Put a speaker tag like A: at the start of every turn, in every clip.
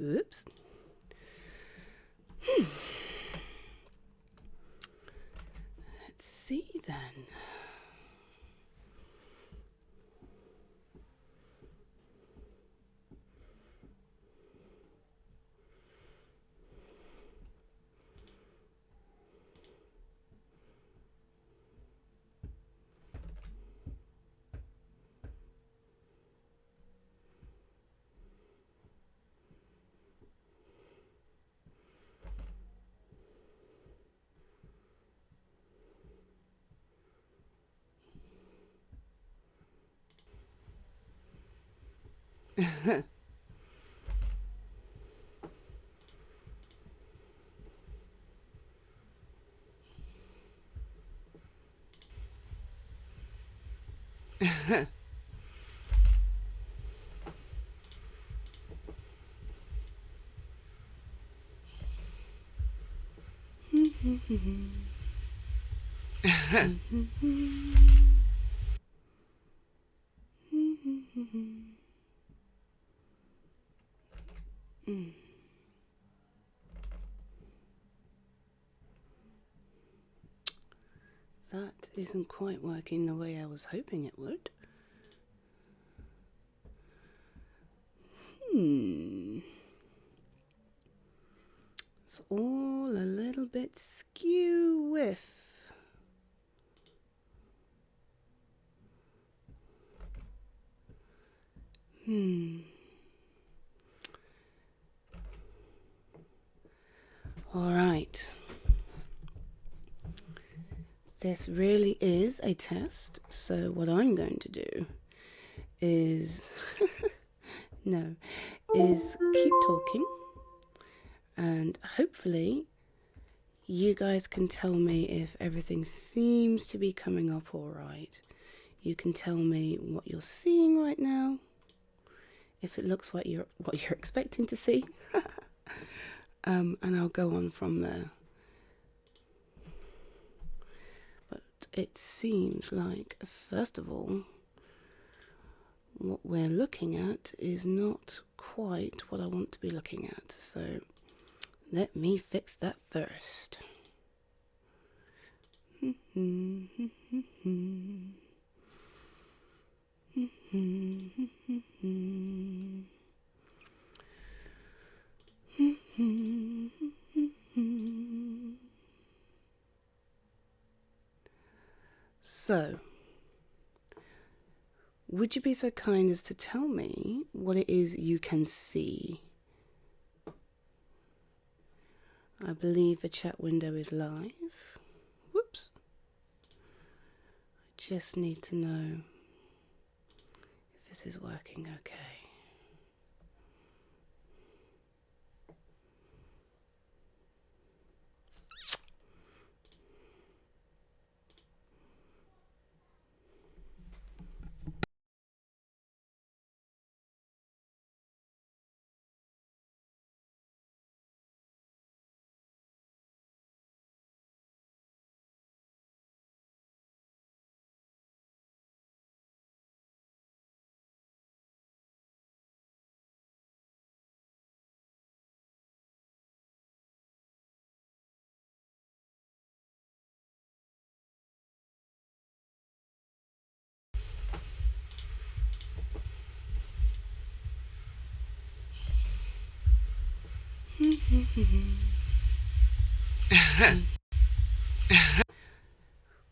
A: Oops. Let's see then. That isn't quite working the way I was hoping it would. It's all a little bit skew with. All right. This really is a test. So what I'm going to do is, is keep talking. And hopefully you guys can tell me if everything seems to be coming up all right. You can tell me what you're seeing right now, if it looks like what you're expecting to see, and I'll go on from there. But it seems like, first of all, what we're looking at is not quite what I want to be looking at. So let me fix that first. So, would you be so kind as to tell me what it is you can see? I believe the chat window is live. Whoops. I just need to know if this is working okay.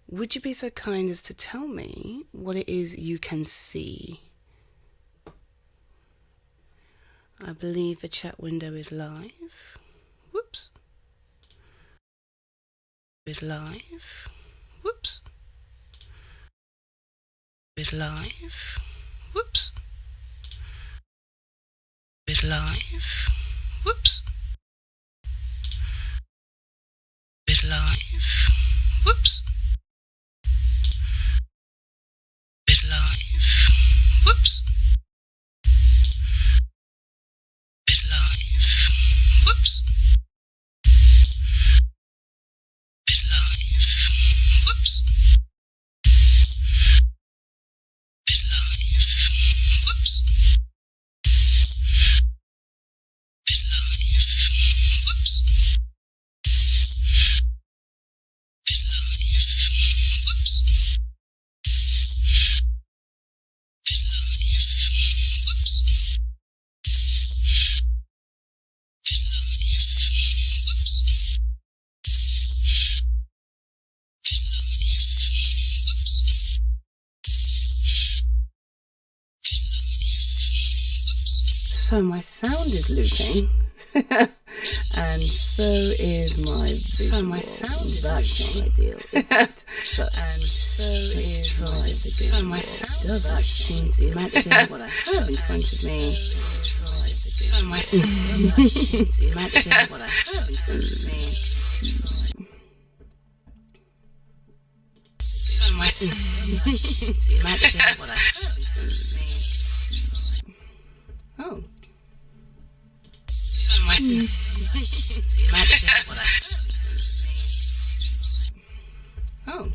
A: Would you be so kind as to tell me what it is you can see? I believe the chat window is live. Whoops. Is live. Whoops. Is live. Whoops. Is live. Whoops. Is live. Whoops. Is live. Whoops. Is live. Whoops. Is live. Whoops. Is live. Whoops. Is So my sound is looping, and so is my visual. So my sound is that's not ideal, is it? And so is my visual. So my sound does seem to be matching what I have in front of me. So my sound seems to be matching what I have in front of me. So my sound seems to be matching what I have in front of me. Oh. So my sound seems to be matching what I have in front of me. Oh.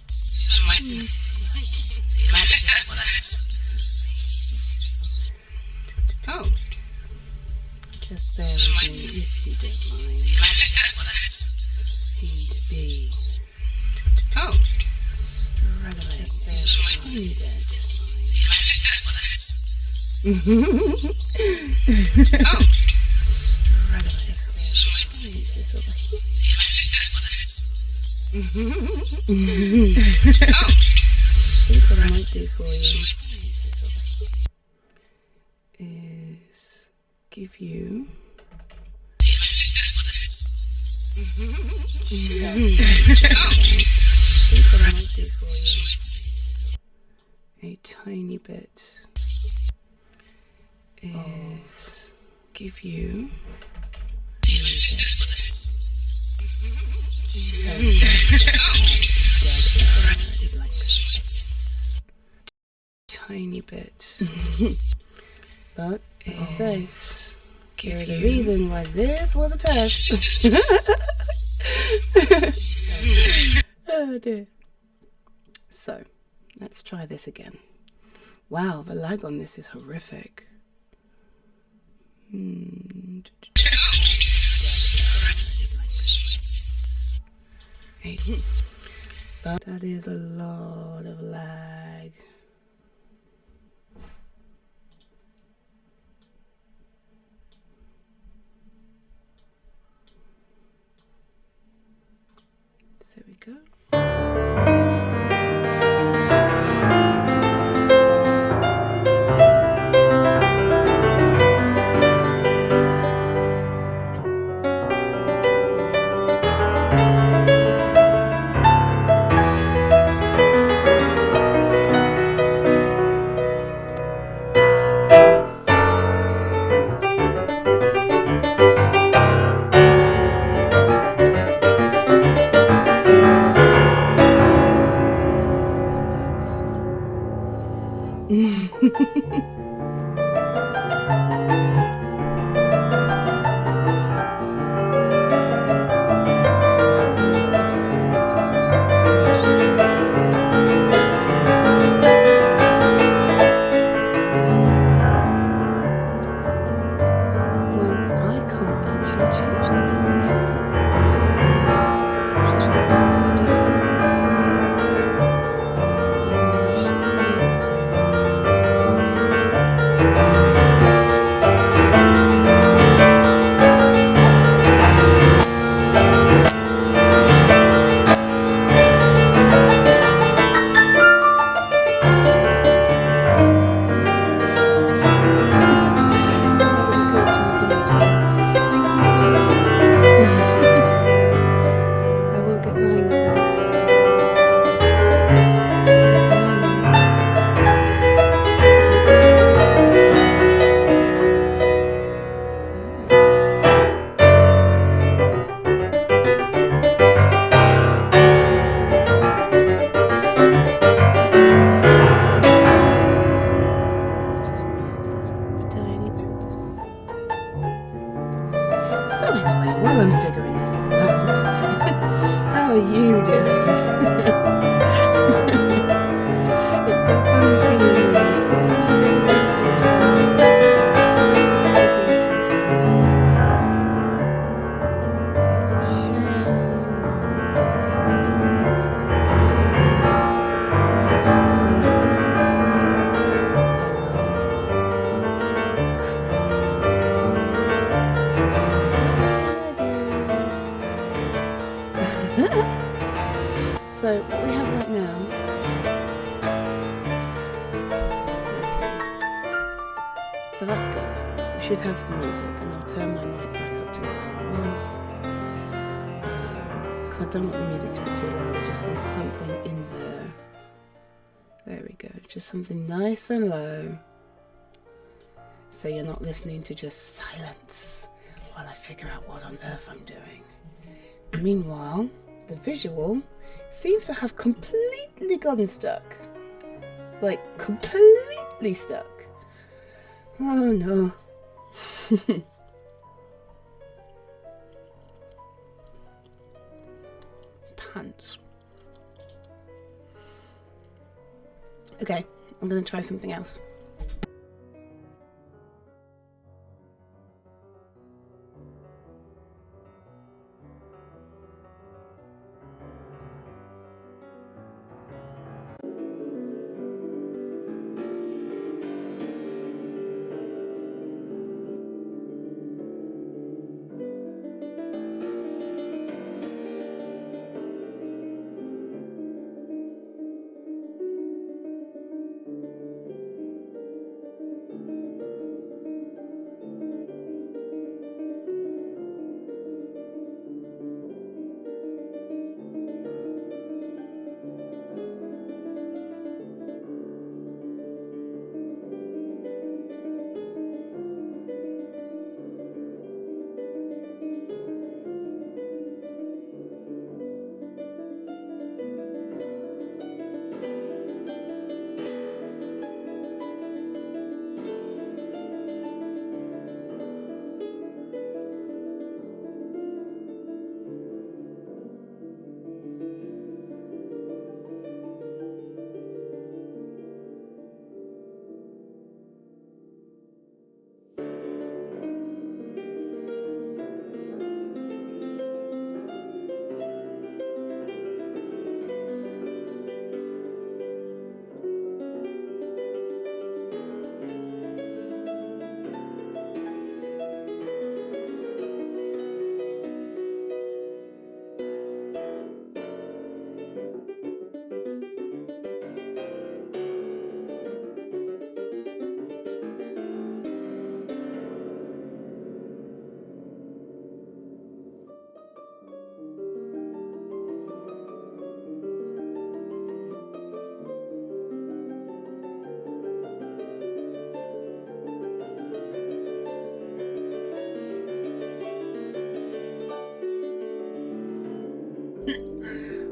A: So my sound seems to be matching what I have in front of me. Oh. Just bear with me if you don't mind. What I seem to be. Oh. Struggling. So my sound seems to be matching what I have. Oh. Struggling. So my sound is over here. Oh. Think what I might do for you is give you think what I might do for you a tiny bit is give you tiny bit, but as I say, there's a reason why this was a test. Oh dear. So let's try this again. Wow, the lag on this is horrific. But that is a lot of lag. There we go. So that's good. We should have some music, and I'll turn my mic back up to the way it was. Because I don't want the music to be too loud, I just want something in there. There we go, just something nice and low. So you're not listening to just silence while I figure out what on earth I'm doing. Meanwhile, the visual seems to have completely gotten stuck. Like, completely stuck. Oh no. Pants. Okay, I'm gonna try something else.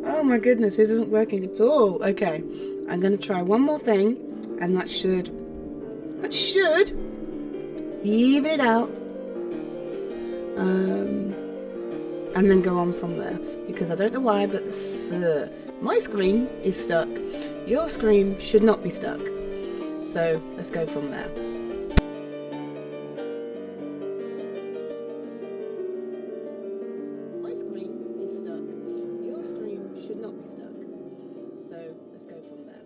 A: Oh my goodness, this isn't working at all. Okay, I'm gonna try one more thing, and that should even it out. And then go on from there, because I don't know why, but my screen is stuck. Your screen should not be stuck. So let's go from there. My screen is stuck. Your screen should not be stuck. So let's go from there. My screen is stuck. Your screen should not be stuck. So let's go from there.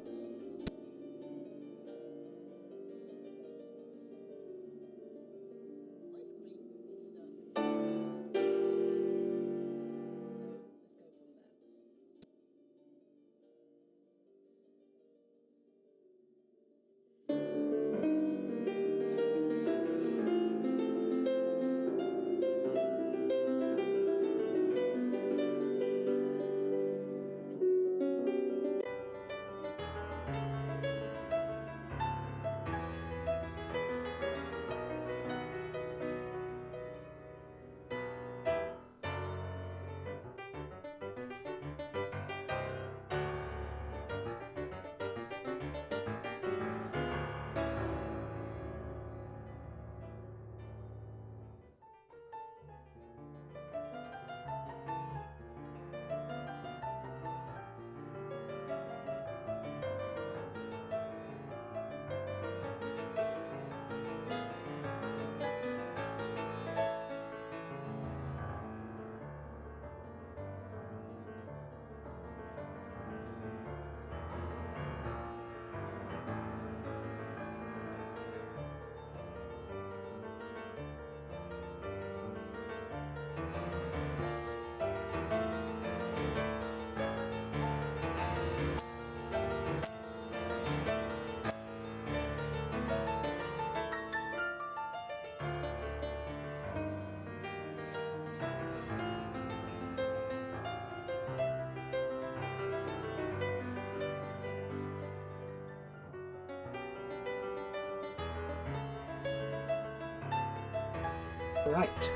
A: Right,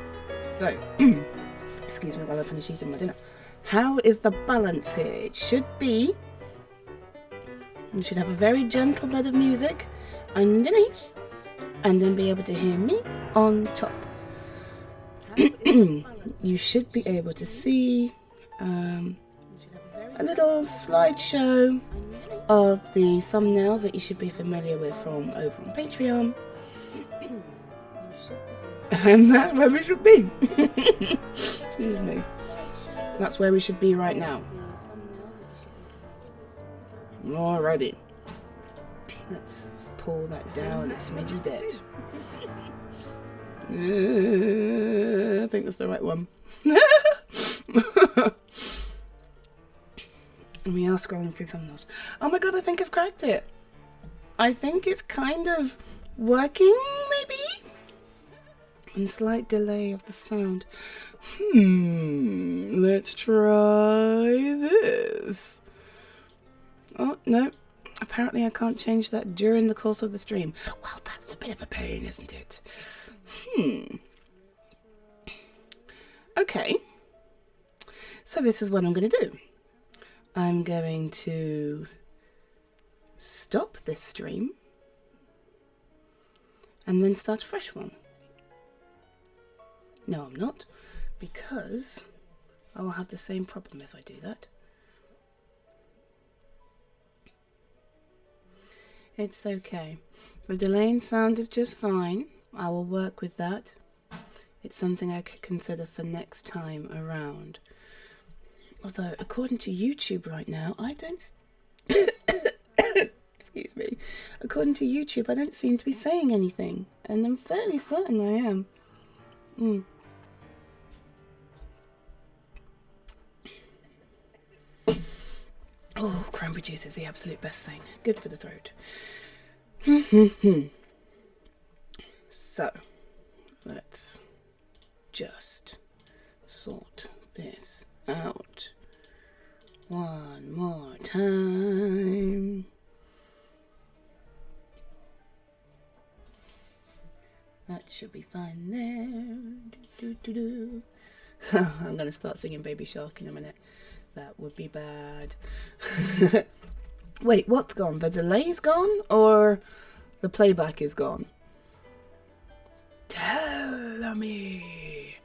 A: so, excuse me while I finish eating my dinner. How is the balance here? It should be, you should have a very gentle bed of music underneath, and then be able to hear me on top. You should be able to see a little slideshow of the thumbnails that you should be familiar with from over on Patreon. And that's where we should be. Excuse me. That's where we should be right now. Alrighty. Let's pull that down a smidgy bit. I think that's the right one. And we are scrolling through thumbnails. Oh my god, I think I've cracked it. I think it's kind of working, maybe? And slight delay of the sound. Let's try this. Oh, no. Apparently I can't change that during the course of the stream. Well, that's a bit of a pain, isn't it? Okay. So this is what I'm going to do. I'm going to stop this stream and then start a fresh one. No, I'm not, because I will have the same problem if I do that. It's okay. The delay in sound is just fine. I will work with that. It's something I could consider for next time around. Although, according to YouTube right now, I don't... Excuse me. According to YouTube, I don't seem to be saying anything. And I'm fairly certain I am. Oh, cranberry juice is the absolute best thing. Good for the throat. So, let's just sort this out one more time. That should be fine there. I'm going to start singing Baby Shark in a minute. That would be bad. Wait, what's gone? The delay's gone, or the playback is gone? Tell me.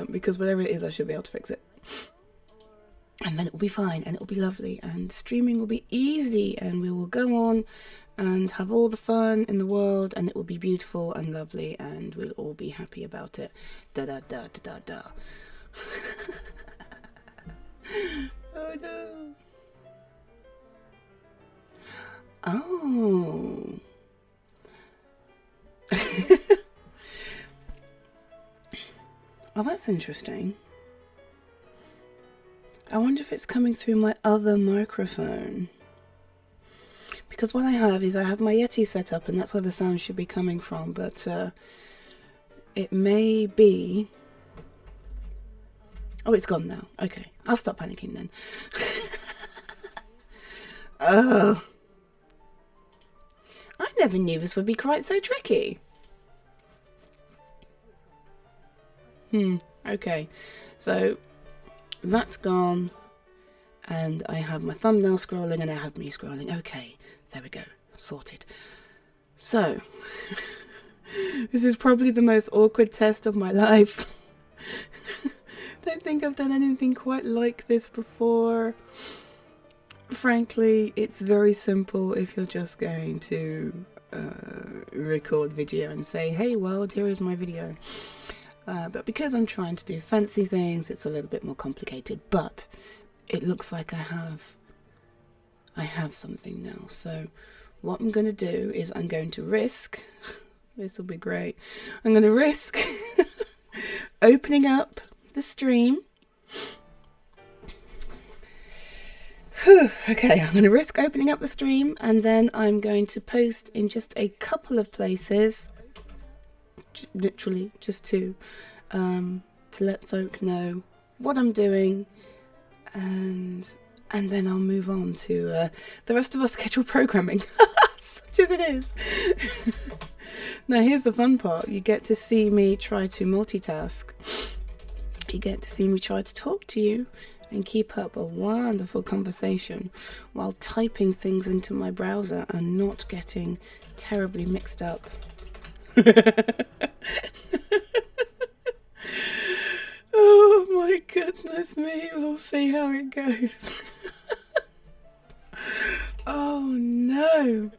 A: Because whatever it is, I should be able to fix it. And then it will be fine, and it will be lovely, and streaming will be easy, and we will go on and have all the fun in the world, and it will be beautiful and lovely, and we'll all be happy about it. Da da da da da da. Oh no. Oh. Oh, that's interesting. I wonder if it's coming through my other microphone. Because what I have is I have my Yeti set up, and that's where the sound should be coming from, but it may be... Oh, it's gone now. Okay, I'll stop panicking then. Oh. I never knew this would be quite so tricky. Okay, so that's gone, and I have my thumbnail scrolling, and I have me scrolling. Okay, there we go, sorted. So, this is probably the most awkward test of my life. Don't think I've done anything quite like this before. Frankly, it's very simple if you're just going to record video and say, hey world, here is my video. But because I'm trying to do fancy things, it's a little bit more complicated, but it looks like I have something now. So what I'm going to do is I'm going to risk, this will be great, I'm going to risk opening up the stream. Okay, I'm going to risk opening up the stream, and then I'm going to post in just a couple of places, literally just two, to let folk know what I'm doing, and then I'll move on to the rest of our scheduled programming, such as it is. Now here's the fun part. You get to see me try to multitask. You get to see me try to talk to you and keep up a wonderful conversation while typing things into my browser and not getting terribly mixed up. Oh my goodness me, we'll see how it goes. Oh no.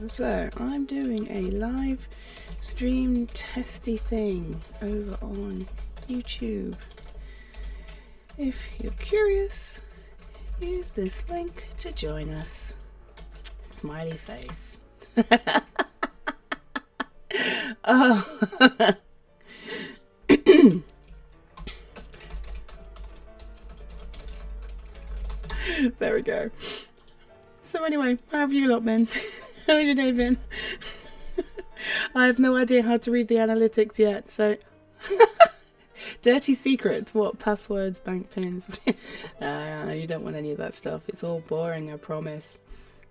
A: So I'm doing a live stream testy thing over on YouTube. If you're curious, use this link to join us. Smiley face. Oh. There we go. So anyway, how have you lot been? How's your day been? I have no idea how to read the analytics yet, so... Dirty secrets, what? Passwords, bank pins? You don't want any of that stuff. It's all boring, I promise.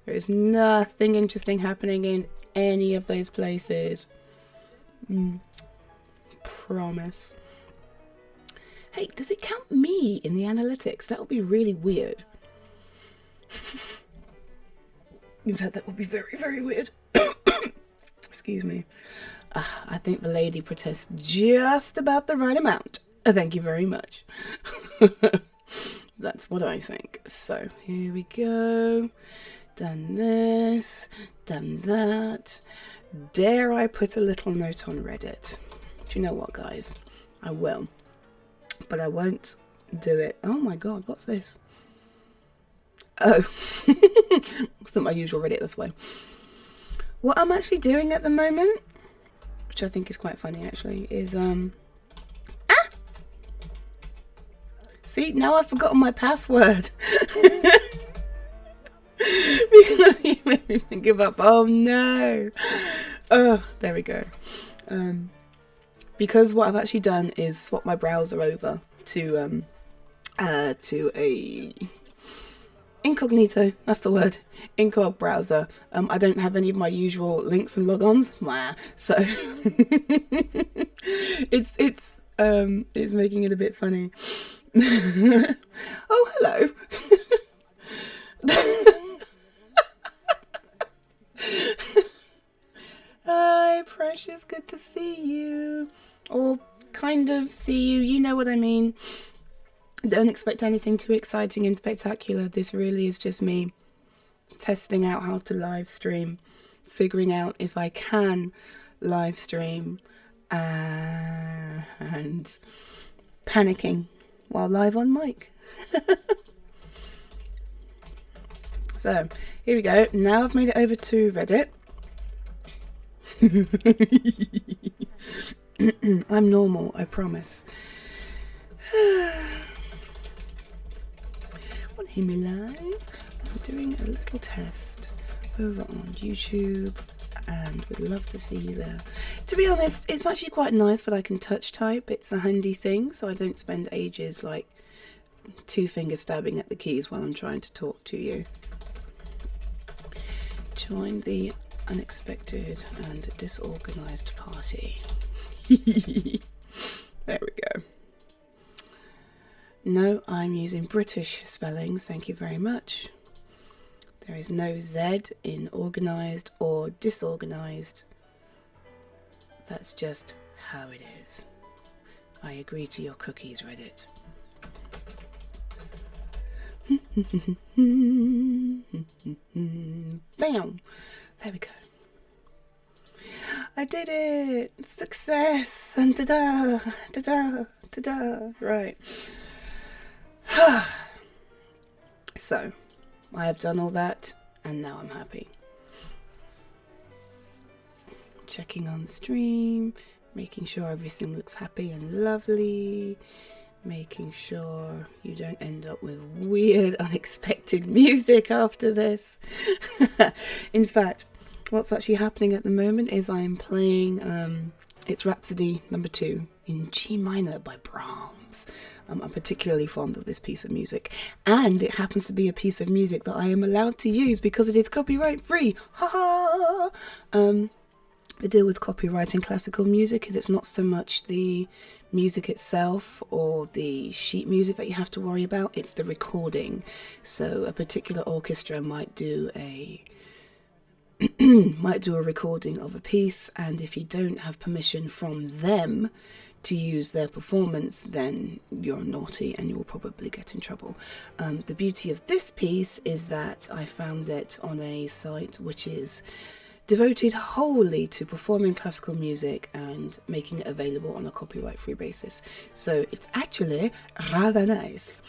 A: There is nothing interesting happening in any of those places. Promise. Hey, does it count me in the analytics? That would be really weird. In fact, that would be very, very weird. Excuse me. I think the lady protests just about the right amount. Thank you very much. That's what I think. So, here we go. Done this. Done that. Dare I put a little note on Reddit? Do you know what, guys? I will. But I won't do it. Oh my god, what's this? Oh. It's not my usual Reddit this way. What I'm actually doing at the moment, which I think is quite funny actually, is see, now I've forgotten my password. Because you made me give up. Oh no. Oh, there we go. Because what I've actually done is swap my browser over to a incognito, that's the word, incog browser. I don't have any of my usual links and logons, so it's making it a bit funny. Oh, hello. Hi, precious, good to see you. Or kind of see you, you know what I mean. Don't expect anything too exciting and spectacular. This really is just me testing out how to live stream, figuring out if I can live stream, and panicking while live on mic. So here we go. Now I've made it over to Reddit. I'm normal, I promise. Want to hear me live? I'm doing a little test over on YouTube and would love to see you there. To be honest, it's actually quite nice that I can touch type. It's a handy thing, so I don't spend ages like two finger stabbing at the keys while I'm trying to talk to you. Join the unexpected and disorganized party. There we go. No, I'm using British spellings, thank you very much. There is no Z in organised or disorganised. That's just how it is. I agree to your cookies, Reddit. Bam! There we go. I did it! Success! And ta-da! Ta-da! Ta-da! Right. So, I have done all that, and now I'm happy. Checking on stream, making sure everything looks happy and lovely, making sure you don't end up with weird, unexpected music after this. In fact, what's actually happening at the moment is I'm playing it's Rhapsody No. 2 in G minor by Brahms. I'm particularly fond of this piece of music, and it happens to be a piece of music that I am allowed to use because it is copyright free. Ha ha! The deal with copyright in classical music is it's not so much the music itself or the sheet music that you have to worry about, it's the recording. So a particular orchestra might do a recording of a piece, and if you don't have permission from them to use their performance, then you're naughty and you'll probably get in trouble. The beauty of this piece is that I found it on a site which is devoted wholly to performing classical music and making it available on a copyright-free basis. So it's actually rather nice.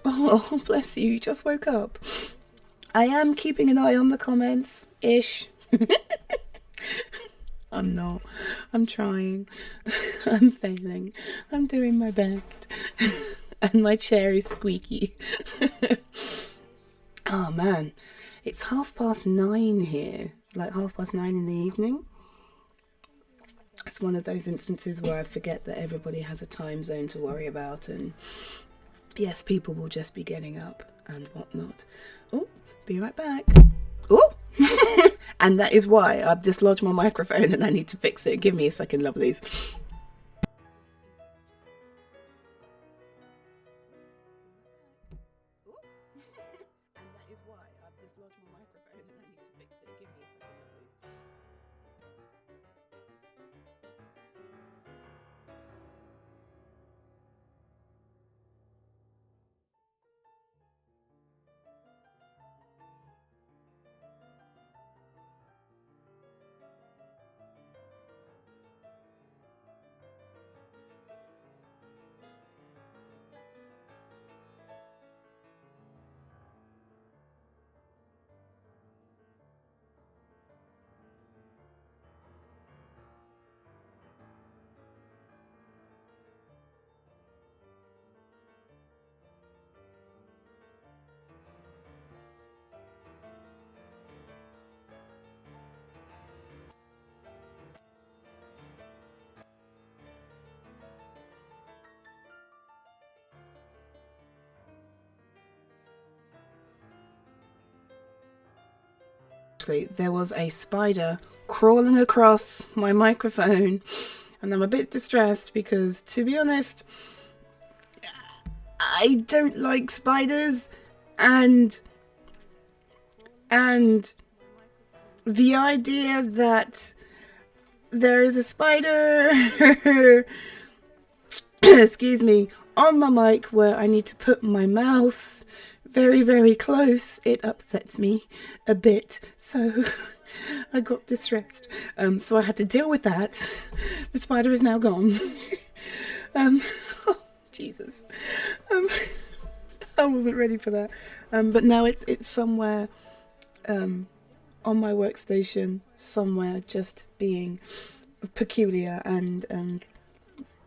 A: Oh, bless you, you just woke up. I am keeping an eye on the comments, ish. I'm not. I'm trying. I'm failing. I'm doing my best. And my chair is squeaky. Oh man, it's 9:30 here. Like 9:30 in the evening. It's one of those instances where I forget that everybody has a time zone to worry about, and yes, people will just be getting up and whatnot. Oh, be right back. Oh, and that is why I've dislodged my microphone and I need to fix it. Give me a second, lovelies. There was a spider crawling across my microphone, and I'm a bit distressed because, to be honest, I don't like spiders, and the idea that there is a spider excuse me, on my mic where I need to put my mouth very, very close, it upsets me a bit, so I got distressed. So I had to deal with that. The spider is now gone. Oh, Jesus. I wasn't ready for that. But now it's somewhere on my workstation, somewhere just being peculiar and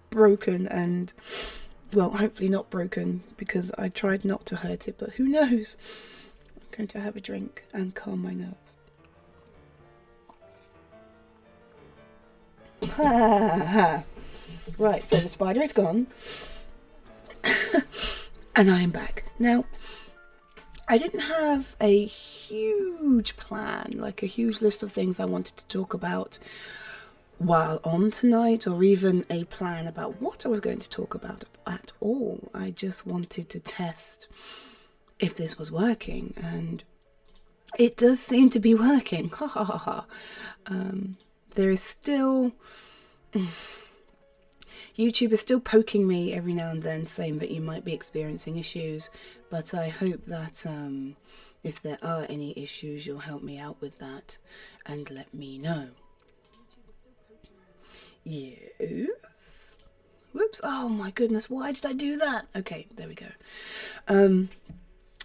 A: broken, and well, hopefully not broken, because I tried not to hurt it, but who knows. I'm going to have a drink and calm my nerves. Right, so the spider is gone and I am back. Now, I didn't have a huge plan, like a huge list of things I wanted to talk about while on tonight, or even a plan about what I was going to talk about at all. I just wanted to test if this was working, and it does seem to be working. Ha ha ha ha. There is still YouTube is still poking me every now and then, saying that you might be experiencing issues, but I hope that if there are any issues, you'll help me out with that and let me know. Yes. Whoops. Oh my goodness, why did I do that? Okay, there we go.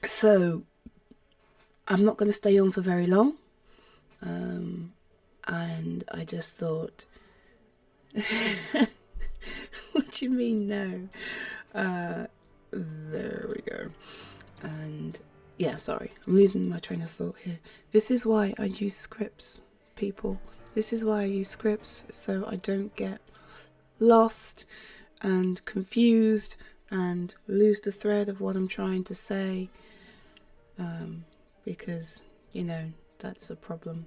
A: So I'm not going to stay on for very long. And I just thought, what do you mean no? There we go. And yeah, sorry, I'm losing my train of thought here. This is why I use scripts, people. This is why I use scripts, so I don't get lost and confused and lose the thread of what I'm trying to say, because, you know, that's a problem.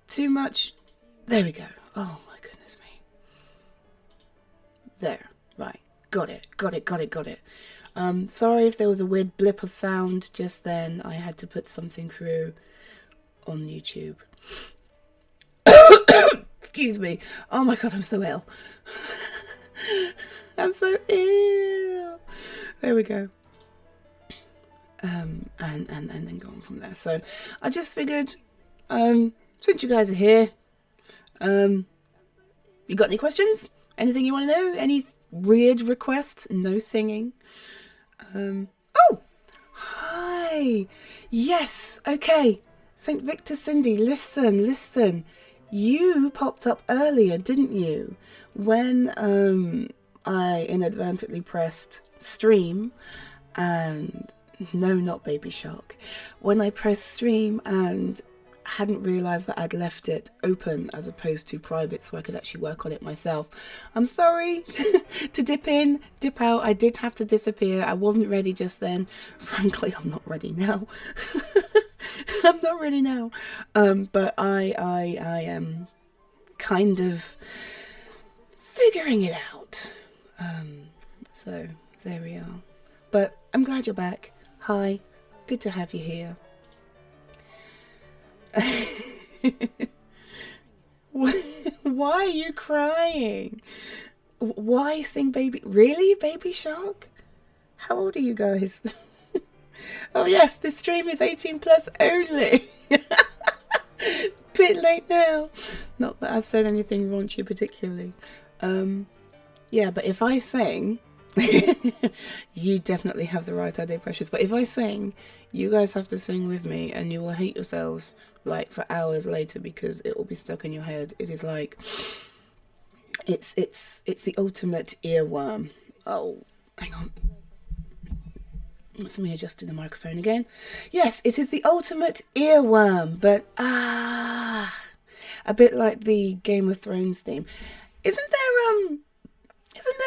A: Too much. There we go. Oh my goodness me. There. Right. Got it. Sorry if there was a weird blip of sound just then. I had to put something through on YouTube. Excuse me. Oh my god, I'm so ill. I'm so ill. There we go. And then go on from there. So I just figured, since you guys are here, you got any questions? Anything you want to know? Any weird requests? No singing. Oh, hi. Yes. Okay. St. Victor Cindy, listen. You popped up earlier, didn't you? When I inadvertently pressed stream and no, not Baby Shark. When I pressed stream and hadn't realised that I'd left it open as opposed to private so I could actually work on it myself. I'm sorry to dip in, dip out. I did have to disappear. I wasn't ready just then. Frankly, I'm not ready now. I'm not ready now. But I am kind of figuring it out. So there we are. But I'm glad you're back. Hi, good to have you here. Why are you crying? Why sing Baby? Really, Baby Shark? How old are you guys? Oh yes, this stream is 18 plus only. Bit late now. Not that I've said anything raunchy particularly. Yeah, but if I sing, you definitely have the right idea, precious. But if I sing, you guys have to sing with me, and you will hate yourselves like for hours later because it will be stuck in your head. It is like it's the ultimate earworm. Oh, hang on. That's me adjusting the microphone again. Yes, it is the ultimate earworm, but a bit like the Game of Thrones theme. Isn't there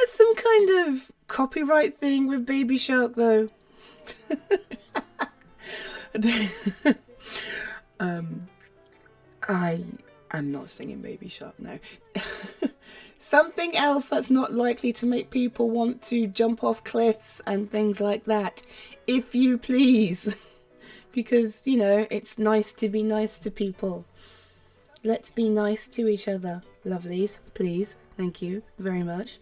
A: some kind of copyright thing with Baby Shark though? I'm not singing Baby Shark, no. Something else that's not likely to make people want to jump off cliffs and things like that, if you please. Because, you know, it's nice to be nice to people. Let's be nice to each other, lovelies, please. Thank you very much.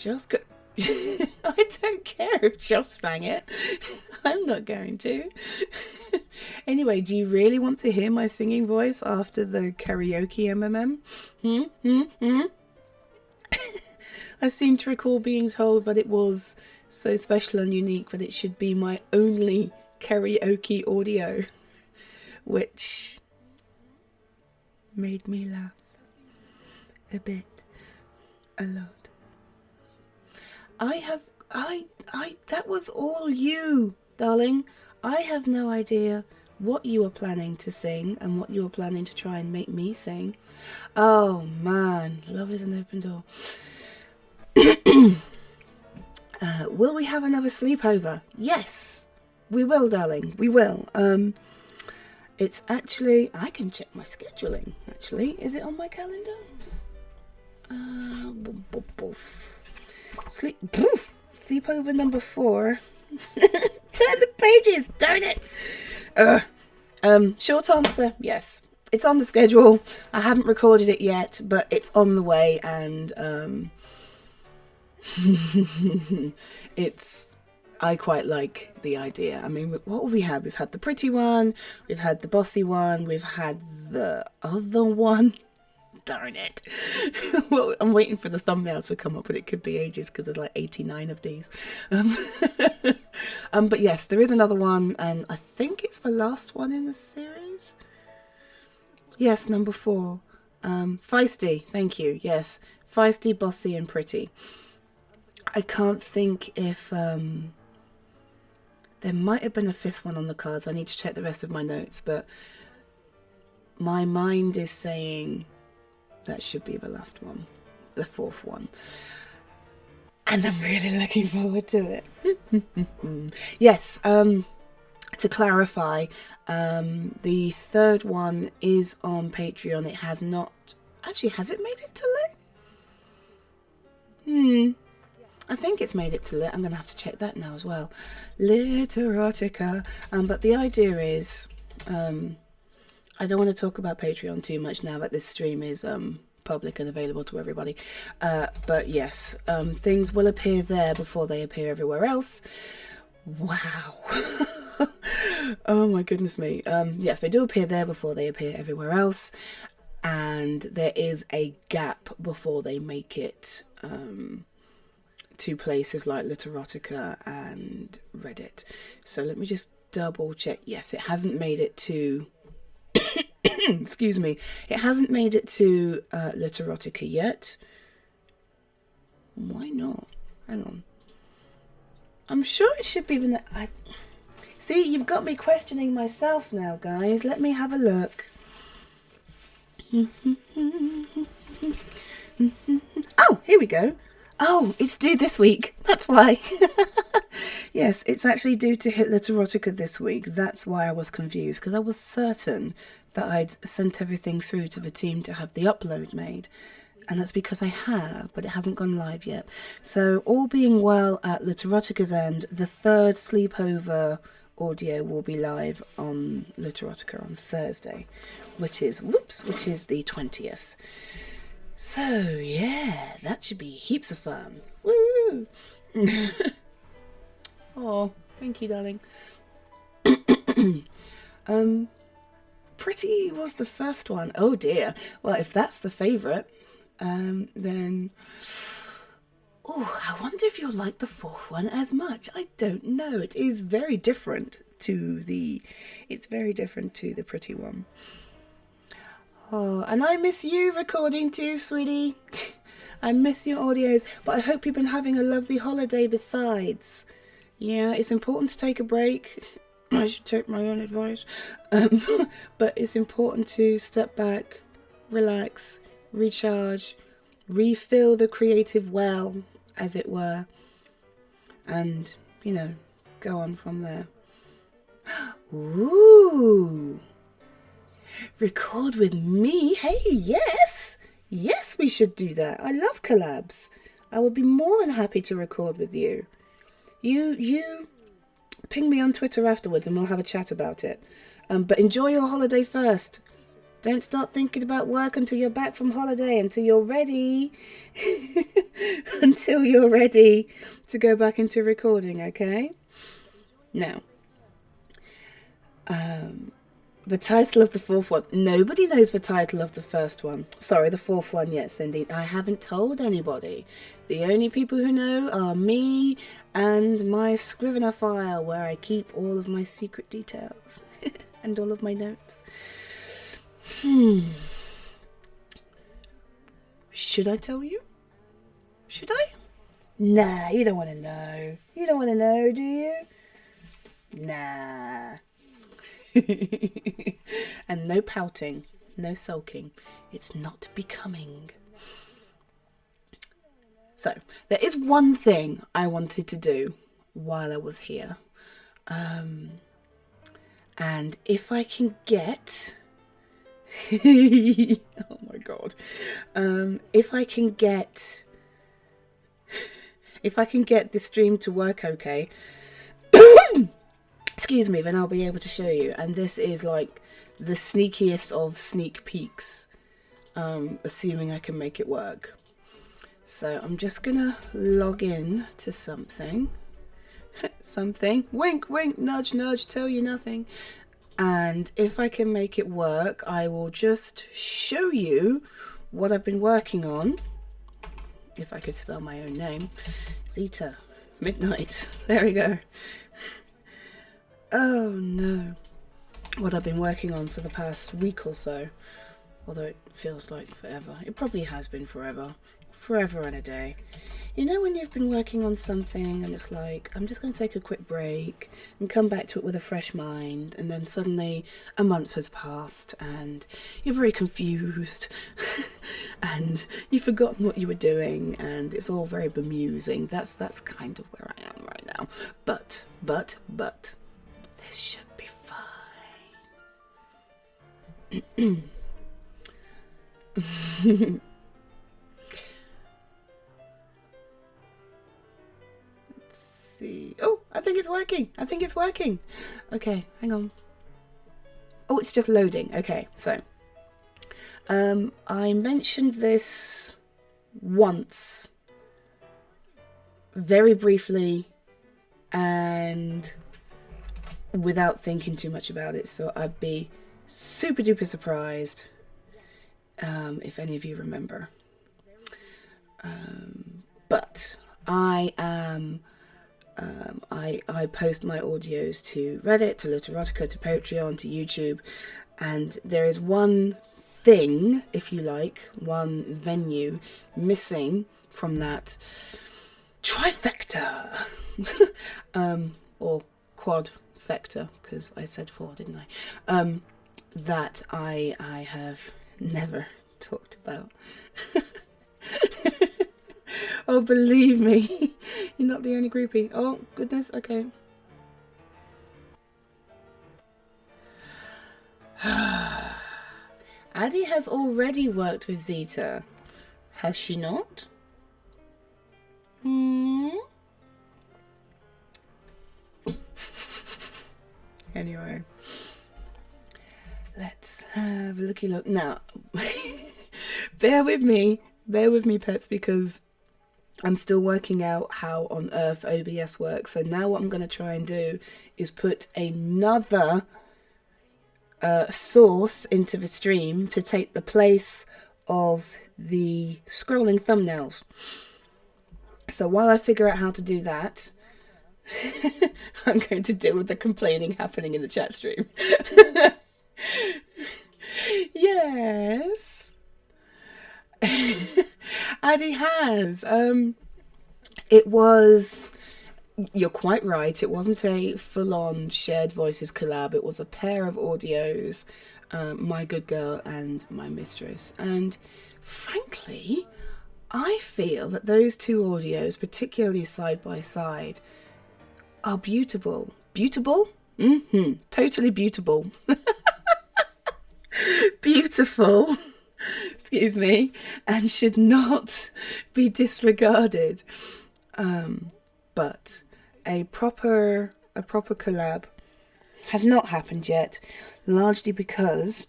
A: I don't care if Joss sang it. I'm not going to. Anyway, do you really want to hear my singing voice after the karaoke MMM? I seem to recall being told that it was so special and unique that it should be my only karaoke audio, which made me laugh a bit, a lot. That was all you, darling. I have no idea what you were planning to sing and what you were planning to try and make me sing. Oh man, love is an open door. Will we have another sleepover? Yes, we will, darling. We will. It's actually, I can check my scheduling. Actually, is it on my calendar? Sleepover number 4. Turn the pages, darn it. Short answer, yes. It's on the schedule. I haven't recorded it yet, but it's on the way, and I quite like the idea. I mean, what have we had? We've had the pretty one, we've had the bossy one, we've had the other one. Darn it. Well, I'm waiting for the thumbnail to come up, but it could be ages because there's like 89 of these. But yes, there is another one, and I think it's the last one in the series. Yes, number 4. Feisty, thank you. Yes, feisty, bossy, and pretty. I can't think if there might have been a 5th one on the cards. I need to check the rest of my notes, but my mind is saying that should be the last one. the 4th one. And I'm really looking forward to it. Yes, to clarify, the 3rd one is on Patreon. It has not... Actually, has it made it to lit? I think it's made it to lit. I'm going to have to check that now as well. Literotica. But the idea is... I don't want to talk about Patreon too much now that this stream is public and available to everybody. But yes, things will appear there before they appear everywhere else. Wow. Oh my goodness me. Yes, they do appear there before they appear everywhere else. And there is a gap before they make it to places like Literotica and Reddit. So let me just double check. Yes, it hasn't made it to... excuse me. It hasn't made it to Literotica yet. Why not? Hang on. I'm sure it should be... See, you've got me questioning myself now, guys. Let me have a look. Oh, here we go. Oh, it's due this week. That's why. Yes, it's actually due to hit Literotica this week. That's why I was confused, because I was certain that I'd sent everything through to the team to have the upload made. And that's because I have, but it hasn't gone live yet. So all being well at Literotica's end, the 3rd sleepover audio will be live on Literotica on Thursday, which is the 20th. So yeah, that should be heaps of fun. Woo! Oh, thank you, darling. Pretty was the first one. Oh dear. Well, if that's the favourite, then... Oh, I wonder if you'll like the 4th one as much. I don't know. It is very different to the... It's very different to the pretty one. Oh, and I miss you recording too, sweetie. I miss your audios, but I hope you've been having a lovely holiday besides. Yeah, it's important to take a break. I should take my own advice. But it's important to step back, relax, recharge, refill the creative well, as it were, and, you know, go on from there. Ooh! Record with me? Hey, yes! Yes, we should do that. I love collabs. I would be more than happy to record with you. You ping me on Twitter afterwards and we'll have a chat about it. But enjoy your holiday first. Don't start thinking about work until you're back from holiday, until you're ready. Until you're ready to go back into recording, okay? Now, the title of the 4th one. Nobody knows the title of the 1st one. Sorry, the 4th one yet, Cindy. I haven't told anybody. The only people who know are me and my Scrivener file, where I keep all of my secret details and all of my notes. Should I tell you? Should I? Nah, you don't want to know. You don't want to know, do you? Nah. And no pouting, no sulking. It's not becoming. So, there is one thing I wanted to do while I was here. And if I can get... oh my god. If I can get the stream to work okay... excuse me, then I'll be able to show you. And this is like the sneakiest of sneak peeks, assuming I can make it work. So I'm just gonna log in to something. Something. Wink, wink, nudge, nudge, tell you nothing. And if I can make it work, I will just show you what I've been working on. If I could spell my own name. Xyta Midnyte. There we go. Oh no. What I've been working on for the past week or so. Although it feels like forever. It probably has been forever. forever and a day. You know when you've been working on something and it's like, I'm just going to take a quick break and come back to it with a fresh mind, and then suddenly a month has passed and you're very confused and you've forgotten what you were doing and it's all very bemusing. That's kind of where I am right now. But, this should be fine. Oh, I think it's working. I think it's working. Okay, hang on. Oh, it's just loading. Okay, so I mentioned this once, very briefly, and without thinking too much about it. So I'd be super duper surprised if any of you remember. But I am. I post my audios to Reddit, to Literotica, to Patreon, to YouTube, and there is one thing, if you like, one venue missing from that trifecta, or quadfecta, because I said 4, didn't I? That I have never talked about. Oh, believe me, you're not the only groupie. Oh, goodness, okay. Addie has already worked with Xyta. Has she not? Anyway, let's have a looky look. Now, bear with me, pets, because I'm still working out how on earth OBS works. So now what I'm going to try and do is put another source into the stream to take the place of the scrolling thumbnails. So while I figure out how to do that, I'm going to deal with the complaining happening in the chat stream. Yes. Addie has. It was, you're quite right, it wasn't a full-on shared voices collab. It was a pair of audios, my good girl and my mistress. And frankly, I feel that those two audios, particularly side by side, are beautiful. Beautiful? Totally beautiful. Beautiful. Excuse me, and should not be disregarded. But a proper collab has not happened yet, largely because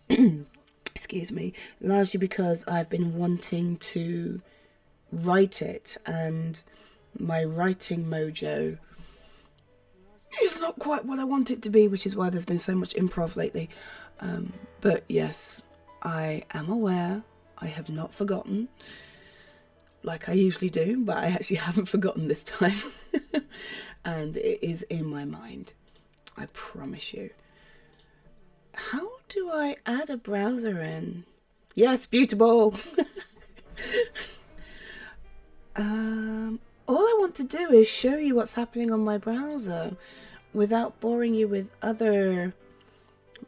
A: excuse me, largely because I've been wanting to write it, and my writing mojo is not quite what I want it to be, which is why there's been so much improv lately. But yes, I am aware, I have not forgotten, like I usually do, but I actually haven't forgotten this time. And it is in my mind, I promise you. How do I add a browser in? Yes, beautiful. All I want to do is show you what's happening on my browser without boring you with other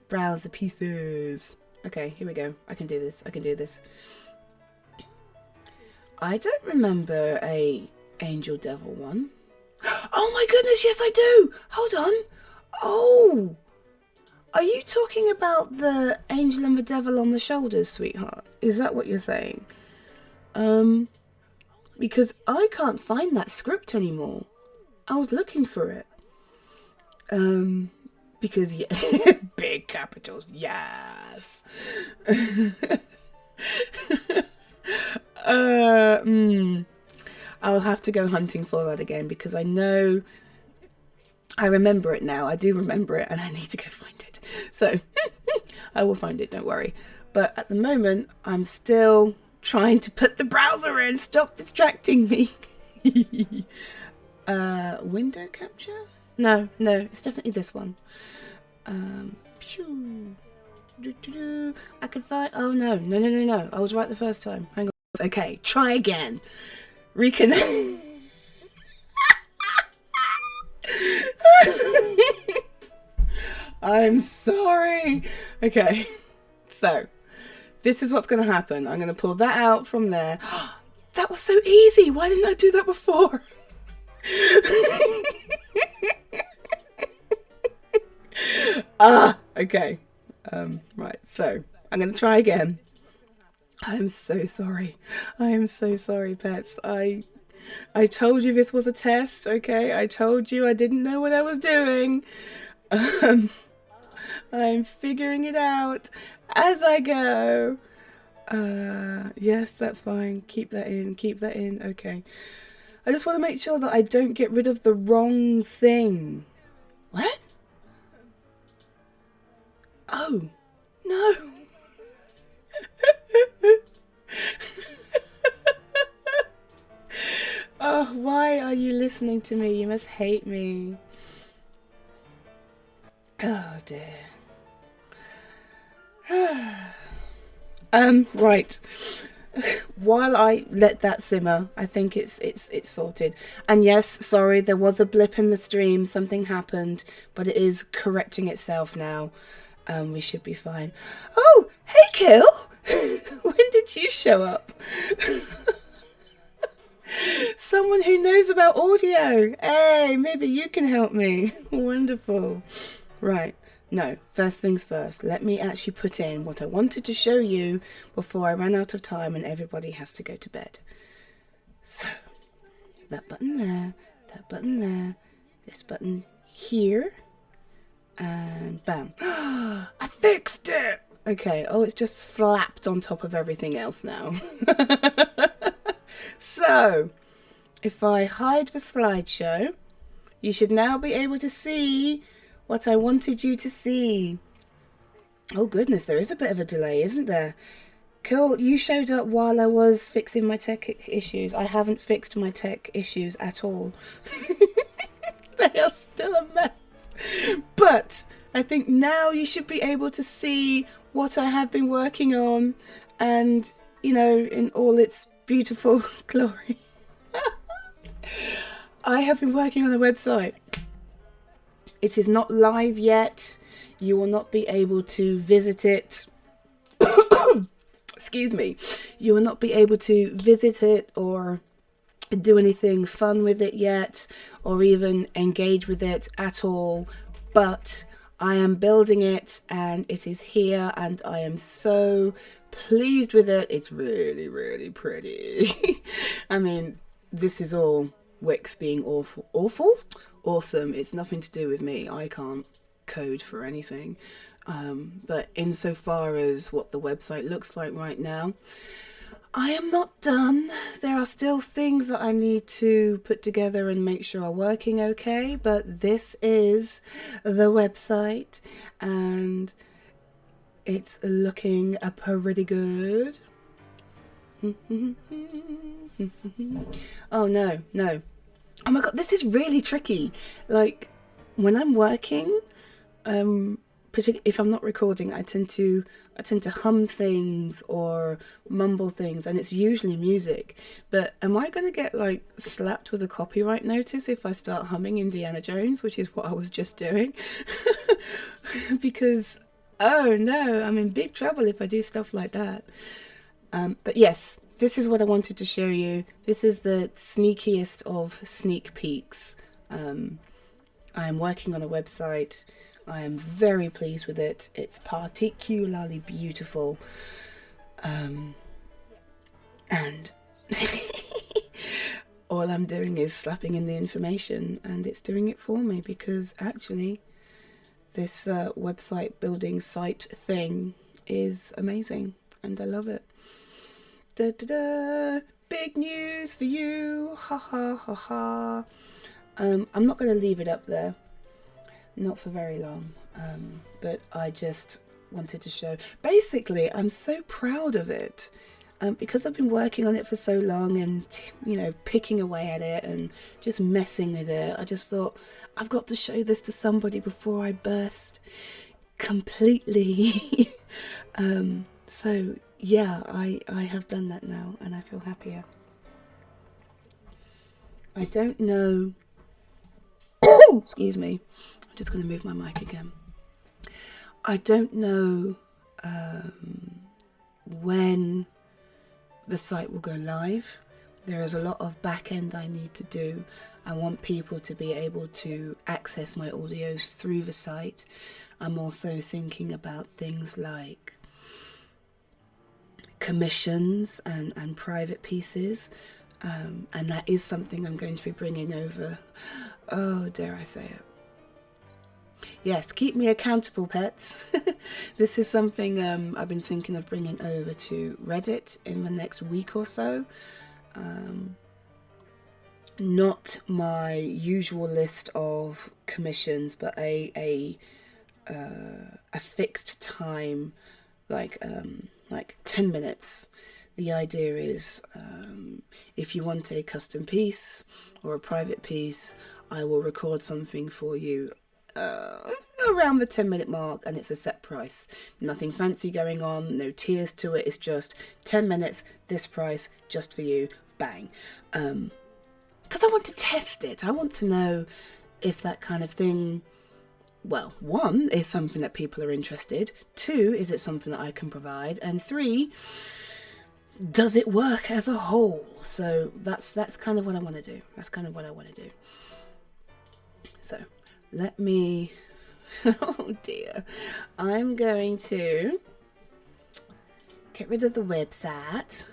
A: browser pieces. Okay, here we go. I can do this. I can do this. I don't remember a Angel Devil one. Oh my goodness, yes I do! Hold on. Oh! Are you talking about the angel and the devil on the shoulders, sweetheart? Is that what you're saying? Because I can't find that script anymore. I was looking for it. Because, yeah, big capitals, yes. I'll have to go hunting for that again, because I know, I remember it now. I do remember it, and I need to go find it. So, I will find it, don't worry. But at the moment, I'm still trying to put the browser in. Stop distracting me. Window capture? No, it's definitely this one. I could find, oh no. I was right the first time. Hang on. Okay, try again. Reconnect. I'm sorry. Okay, so this is what's going to happen. I'm going to pull that out from there. That was so easy. Why didn't I do that before? Okay. Right, so I'm going to try again. I'm so sorry. I am so sorry, pets. I told you this was a test, okay? I told you I didn't know what I was doing. I'm figuring it out as I go. Yes, that's fine. Keep that in. Keep that in. Okay. I just want to make sure that I don't get rid of the wrong thing. What? Oh, no. Oh, why are you listening to me? You must hate me. Oh dear. Right. While I let that simmer, I think it's sorted. And yes, sorry, there was a blip in the stream. Something happened, but it is correcting itself now. We should be fine. Oh, hey, Kill. When did you show up? Someone who knows about audio. Hey, maybe you can help me. Wonderful. Right. No, first things first. Let me actually put in what I wanted to show you before I ran out of time and everybody has to go to bed. So, that button there, that button there, this button here, and bam. I fixed it! Okay, oh, it's just slapped on top of everything else now. So, if I hide the slideshow, you should now be able to see what I wanted you to see. Oh goodness, there is a bit of a delay, isn't there? Cool, you showed up while I was fixing my tech issues. I haven't fixed my tech issues at all. They are still a mess. But I think now you should be able to see what I have been working on and, you know, in all its beautiful glory. I have been working on a website. It is not live yet. You will not be able to visit it. Excuse me. You will not be able to visit it or do anything fun with it yet, or even engage with it at all. But I am building it and it is here and I am so pleased with it. It's really, really pretty. I mean, this is all Wix being awful? Awesome. It's nothing to do with me. I can't code for anything. But insofar as what the website looks like right now, I am not done. There are still things that I need to put together and make sure are working okay, but this is the website and it's looking pretty good. Oh no. Oh my god, this is really tricky. Like, when I'm working, particularly if I'm not recording, I tend to hum things or mumble things, and it's usually music. But am I going to get like slapped with a copyright notice if I start humming Indiana Jones, which is what I was just doing? Because, oh no, I'm in big trouble if I do stuff like that. But yes, this is what I wanted to show you. This is the sneakiest of sneak peeks. I am working on a website. I am very pleased with it. It's particularly beautiful. And all I'm doing is slapping in the information and it's doing it for me, because actually this website building site thing is amazing and I love it. Da, da, da. Big news for you. Ha ha ha ha. I'm not going to leave it up there. Not for very long. But I just wanted to show. Basically, I'm so proud of it. Because I've been working on it for so long and, you know, picking away at it and just messing with it. I just thought, I've got to show this to somebody before I burst completely. So yeah, I have done that now and I feel happier. I don't know. Excuse me. I'm just going to move my mic again. I don't know when the site will go live. There is a lot of back end I need to do. I want people to be able to access my audios through the site. I'm also thinking about things like commissions and private pieces. And that is something I'm going to be bringing over. Oh, dare I say it. Yes, keep me accountable, pets. This is something I've been thinking of bringing over to Reddit in the next week or so. Not my usual list of commissions, but a fixed time, like 10 minutes. The idea is if you want a custom piece or a private piece, I will record something for you around the 10-minute mark, and it's a set price. Nothing fancy going on, no tiers to it. It's just 10 minutes, this price, just for you, bang. Because I want to test it. I want to know if that kind of thing, well, 1, is something that people are interested. 2, is it something that I can provide? And 3, does it work as a whole? So that's kind of what I want to do. That's kind of what I want to do. So let me, oh dear, I'm going to get rid of the website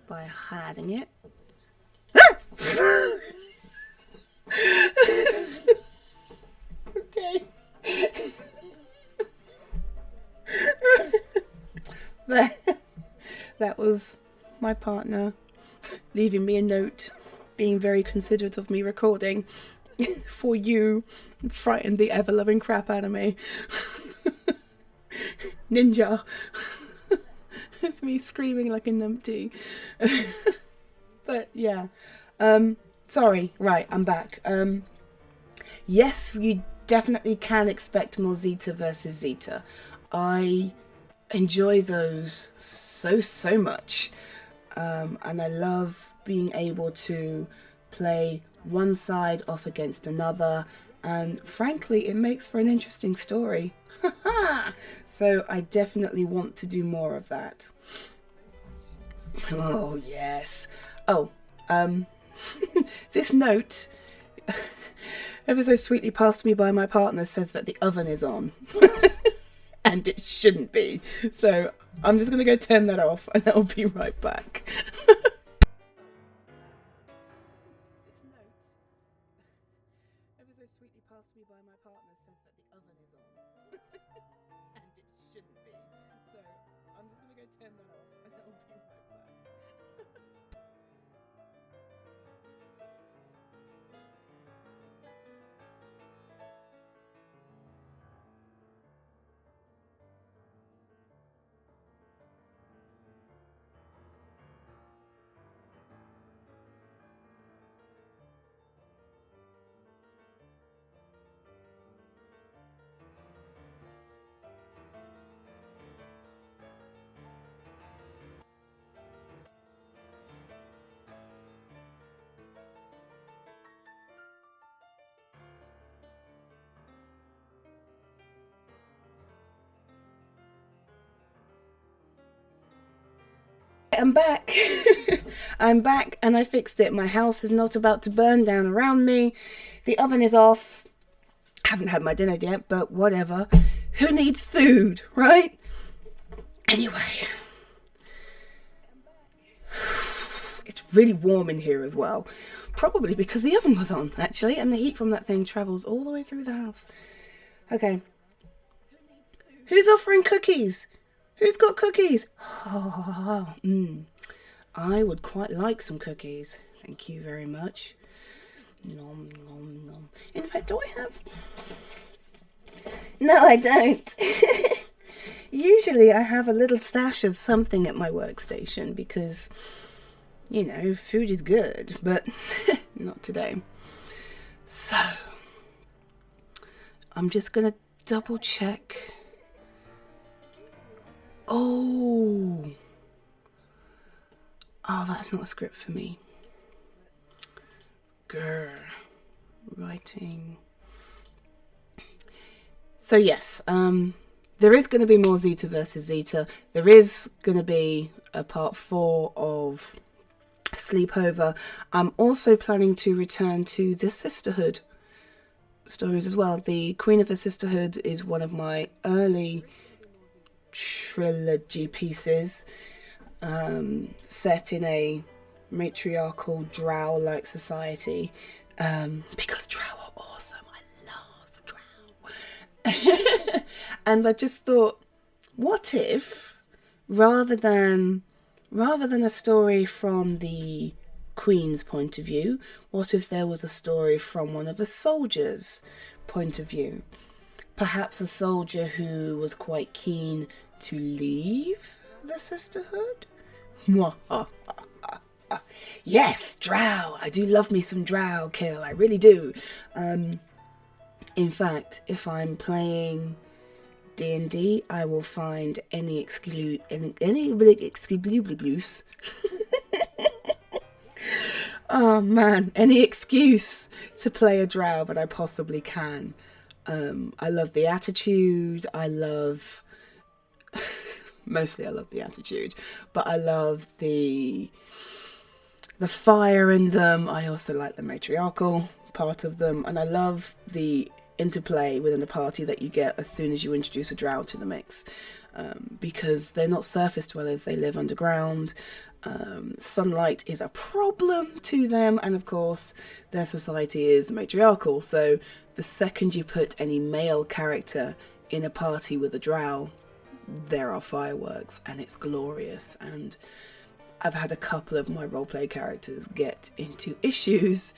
A: by hiding it. Okay. That was my partner leaving me a note, being very considerate of me recording for you, and frightened the ever-loving crap out of me. Ninja. It's me screaming like a numpty. But yeah. Sorry, right, I'm back. Yes, you definitely can expect more Xyta versus Xyta. I enjoy those so much. And I love being able to play one side off against another, and frankly it makes for an interesting story. So I definitely want to do more of that. Oh yes. Oh, this note ever so sweetly passed me by my partner says that the oven is on. And it shouldn't be. So I'm just going to go turn that off and I'll be right back. This note ever so sweetly passed me by my partner says that the oven is on. And it shouldn't be. So I'm just going to go turn that off and I'll be right back. I'm back. I'm back and I fixed it. My house is not about to burn down around me. The oven is off. Haven't had my dinner yet, but whatever. Who needs food, right? Anyway. It's really warm in here as well. Probably because the oven was on, actually, and the heat from that thing travels all the way through the house. Okay. Who's offering cookies? Who's got cookies? Oh, I would quite like some cookies. Thank you very much. Nom, nom, nom. In fact, do I have... No, I don't. Usually I have a little stash of something at my workstation because, you know, food is good, but not today. So, I'm just going to double check. Oh, Oh, that's not a script for me. Grr. Writing. So yes, there is going to be more Xyta versus Xyta. There is going to be a part 4 of Sleepover. I'm also planning to return to the Sisterhood stories as well. The Queen of the Sisterhood is one of my early trilogy pieces, set in a matriarchal drow-like society, because drow are awesome. I love drow. And I just thought, what if, rather than a story from the Queen's point of view, what if there was a story from one of the soldiers' point of view? Perhaps a soldier who was quite keen to leave the Sisterhood? Yes, drow! I do love me some drow kill, I really do. In fact, if I'm playing D&D, I will find any exclusive oh man, any excuse to play a drow that I possibly can. I love the attitude. Mostly I love the attitude, but I love the fire in them. I also like the matriarchal part of them, and I love the interplay within the party that you get as soon as you introduce a drow to the mix, because they're not surface dwellers, they live underground. Sunlight is a problem to them, and of course their society is matriarchal, so the second you put any male character in a party with a drow, there are fireworks and it's glorious. And I've had a couple of my roleplay characters get into issues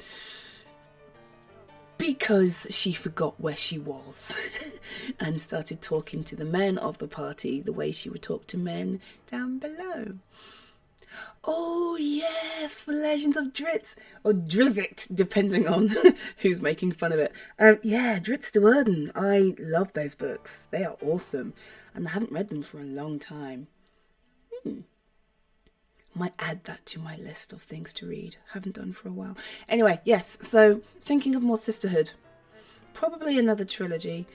A: because she forgot where she was and started talking to the men of the party the way she would talk to men down below. Oh yes, The Legend of Drizzt, or Drizzt, depending on who's making fun of it. Yeah, Drizzt Do'Urden. I love those books. They are awesome, and I haven't read them for a long time. Might add that to my list of things to read. Haven't done for a while. Anyway, yes, so thinking of more sisterhood. Probably another trilogy.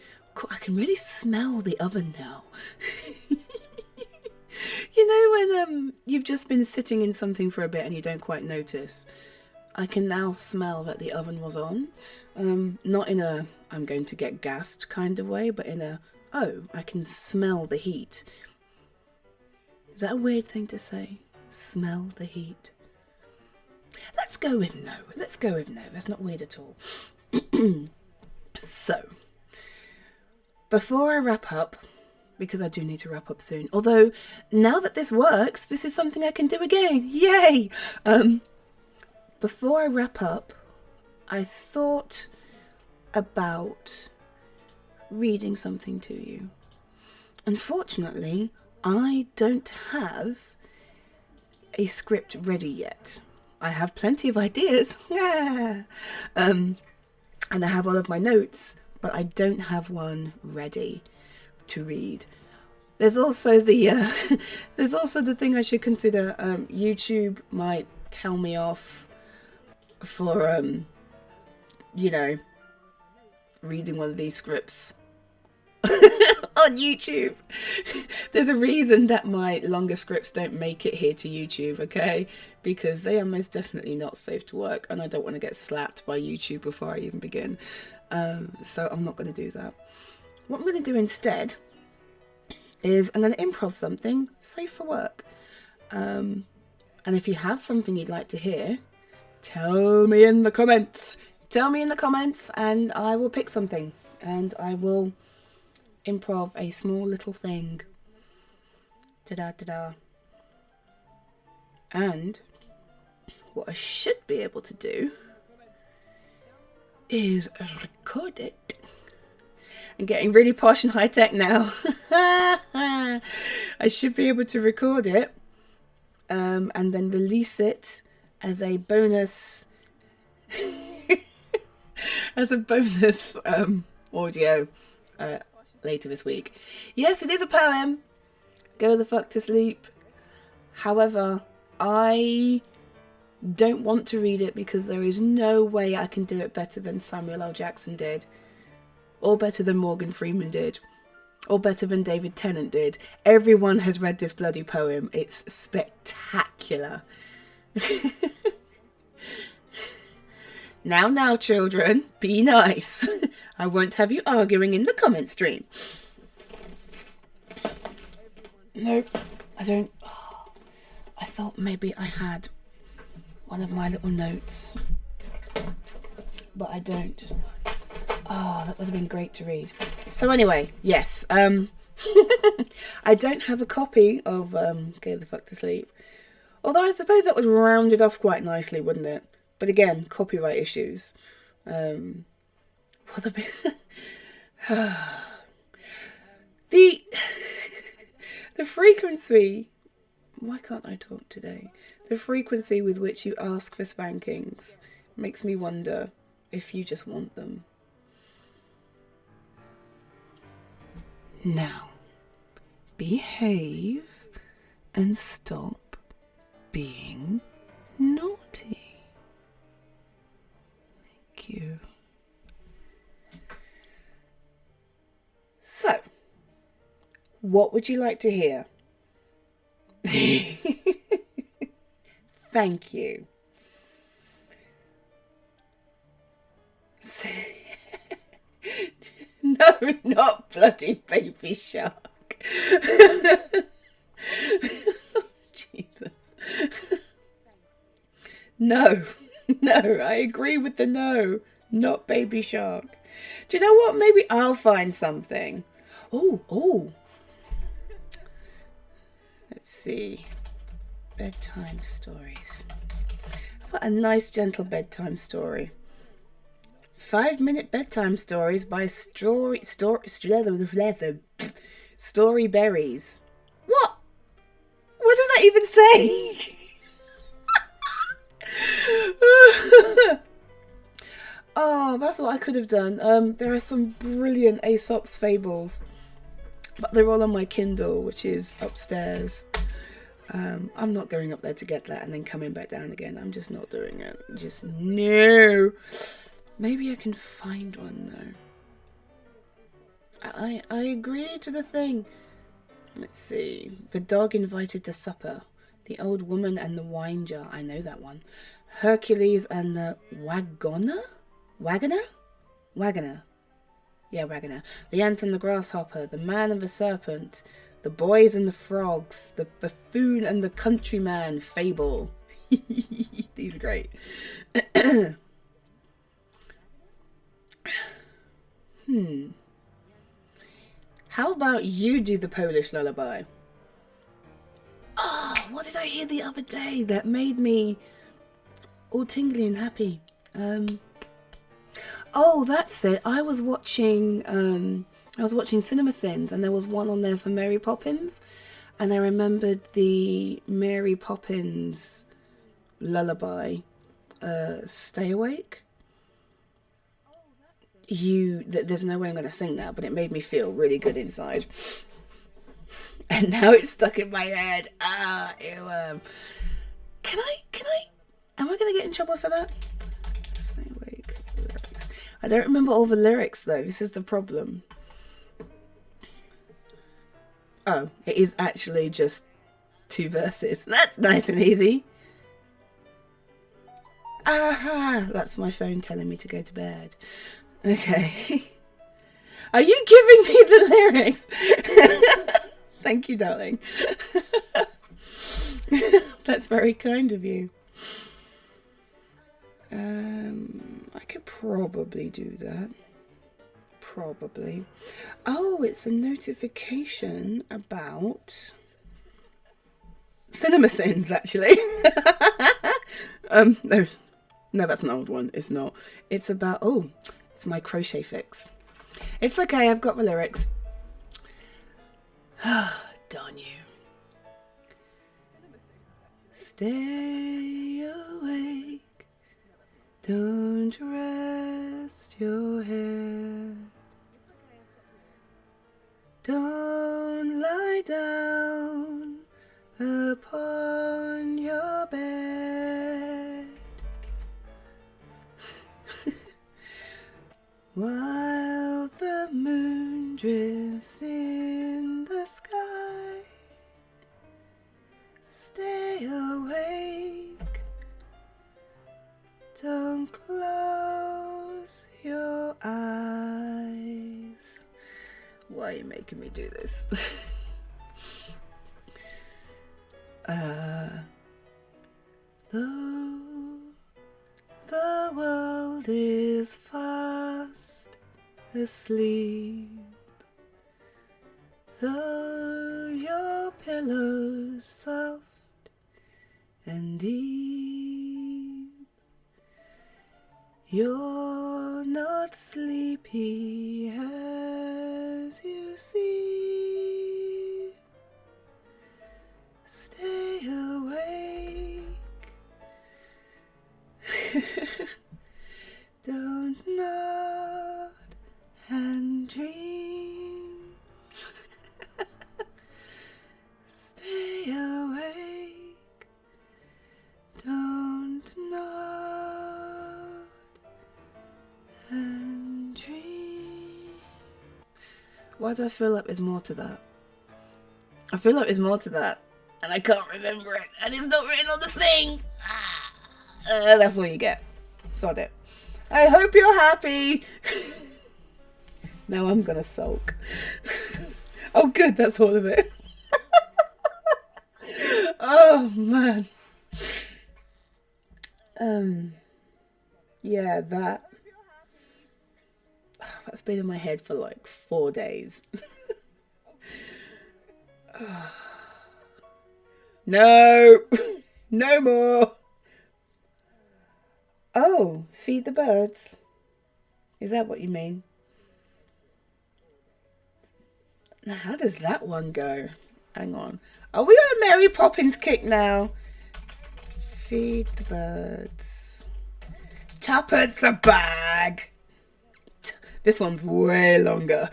A: I can really smell the oven now. You know when you've just been sitting in something for a bit and you don't quite notice? I can now smell that the oven was on. Not in a I'm going to get gassed kind of way, but in a, oh, I can smell the heat. Is that a weird thing to say? Smell the heat? Let's go with no. Let's go with no. That's not weird at all. So, before I wrap up, because I do need to wrap up soon, although now that this works, this is something I can do again. Yay! Before I wrap up, I thought about reading something to you. Unfortunately, I don't have a script ready yet. I have plenty of ideas. And I have all of my notes, but I don't have one ready to read. There's also the there's also the thing I should consider. YouTube might tell me off for you know, reading one of these scripts on YouTube. There's a reason that my longer scripts don't make it here to YouTube, okay? Because they are most definitely not safe to work, and I don't want to get slapped by YouTube before I even begin. So I'm not going to do that. What I'm going to do instead is I'm going to improv something safe for work. And if you have something you'd like to hear, tell me in the comments. Tell me in the comments and I will pick something and I will improv a small little thing. Ta-da-ta-da. And what I should be able to do is record it. I'm getting really posh and high tech now. I should be able to record it and then release it as a bonus audio later this week. Yes, it is a poem. Go the fuck to sleep. However, I don't want to read it because there is no way I can do it better than Samuel L. Jackson did, or better than Morgan Freeman did, or better than David Tennant did. Everyone has read this bloody poem. It's spectacular. Now, children, be nice. I won't have you arguing in the comment stream. Nope, I don't. Oh, I thought maybe I had one of my little notes, but I don't. Oh, that would have been great to read. So anyway, yes, I don't have a copy of Go the Fuck to Sleep, although I suppose that would round it off quite nicely, wouldn't it? But again, copyright issues. The frequency. Why can't I talk today? The frequency with which you ask for spankings makes me wonder if you just want them. Now, behave and stop being naughty. Thank you. So, what would you like to hear? Thank you. No, not bloody Baby Shark. Jesus. No, I agree with the no. Not Baby Shark. Do you know what? Maybe I'll find something. Oh. Let's see. Bedtime stories. What a nice, gentle bedtime story. 5-minute bedtime stories by Storyberries. What? What does that even say? Oh, that's what I could have done. There are some brilliant Aesop's fables, but they're all on my Kindle, which is upstairs. I'm not going up there to get that and then coming back down again. I'm just not doing it. Just no. Maybe I can find one though. I agree to the thing. Let's see. The dog invited to supper. The old woman and the wine jar. I know that one. Hercules and the Wagoner? Yeah, Wagoner. The ant and the grasshopper. The man and the serpent. The boys and the frogs. The buffoon and the countryman. Fable. These are great. How about you do the Polish lullaby? Oh, what did I hear the other day that made me all tingly and happy? Oh, that's it. I was watching Cinema Sins, and there was one on there for Mary Poppins, and I remembered the Mary Poppins lullaby, Stay Awake. There's no way I'm going to sing that, but it made me feel really good inside. And now it's stuck in my head. Ew. Can I? Am I going to get in trouble for that? Stay awake. Lyrics. I don't remember all the lyrics though. This is the problem. Oh, it is actually just 2 verses. That's nice and easy. Aha! That's my phone telling me to go to bed. Okay. Are you giving me the lyrics? Thank you, darling. That's very kind of you. I could probably do that. Probably. Oh, it's a notification about Cinema Sins, actually. No, that's an old one. It's not. It's about, it's my crochet fix. It's okay, I've got the lyrics. Darn you. Stay awake. Don't rest your head. Don't lie down upon your bed while the moon drifts in the sky. Stay awake, don't close your eyes. Why are you making me do this? Though the world is fast asleep, though your pillow's soft and deep, you're not sleepy as you see. Stay awake. Don't nod and dream. Stay awake. Don't nod and dream. Why do I feel like there's more to that? I feel like there's more to that, and I can't remember it, and it's not written on the thing. That's all you get. Sod it. I hope you're happy. Now I'm gonna sulk. Oh good, that's all of it. Oh man. Yeah, that's been in my head for like 4 days. No, no more. Oh, feed the birds. Is that what you mean? Now, how does that one go? Hang on. Are we on a Mary Poppins kick now? Feed the birds. Tuppence a bag. This one's way longer.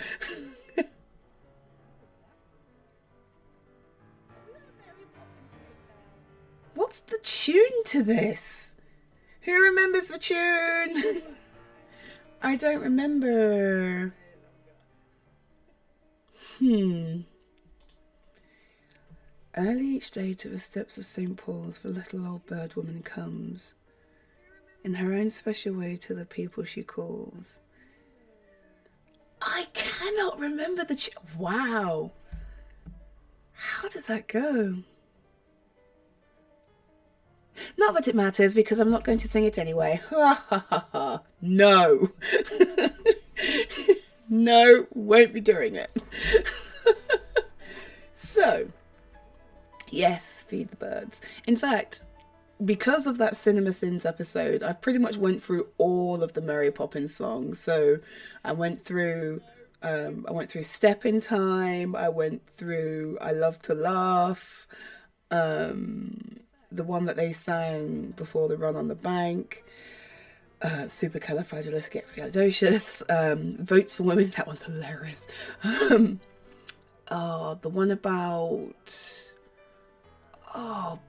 A: What's the tune to this? Who remembers the tune? I don't remember. Early each day to the steps of St. Paul's, the little old bird woman comes, in her own special way to the people she calls. I cannot remember the tune. Wow. How does that go? Not that it matters, because I'm not going to sing it anyway. No. No, won't be doing it. So, yes, feed the birds. In fact, because of that Cinema Sins episode, I pretty much went through all of the Mary Poppins songs. So I went through Step in Time. I went through I Love to Laugh. The one that they sang before the Run on the Bank, Supercalifragilisticexpialidocious, Votes for Women, that one's hilarious. The one about,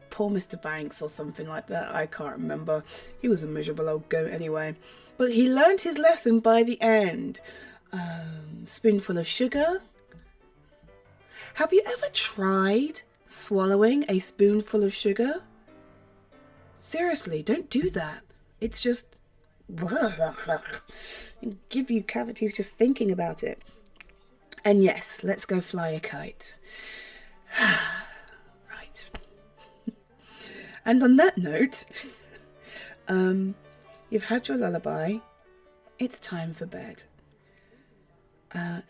A: poor Mr. Banks or something like that, I can't remember. He was a miserable old goat anyway. But he learned his lesson by the end. Spoonful of sugar. Have you ever tried swallowing a spoonful of sugar? Seriously, don't do that. It's just give you cavities just thinking about it. And yes, let's go fly a kite. Right. And on that note, you've had your lullaby. It's time for bed.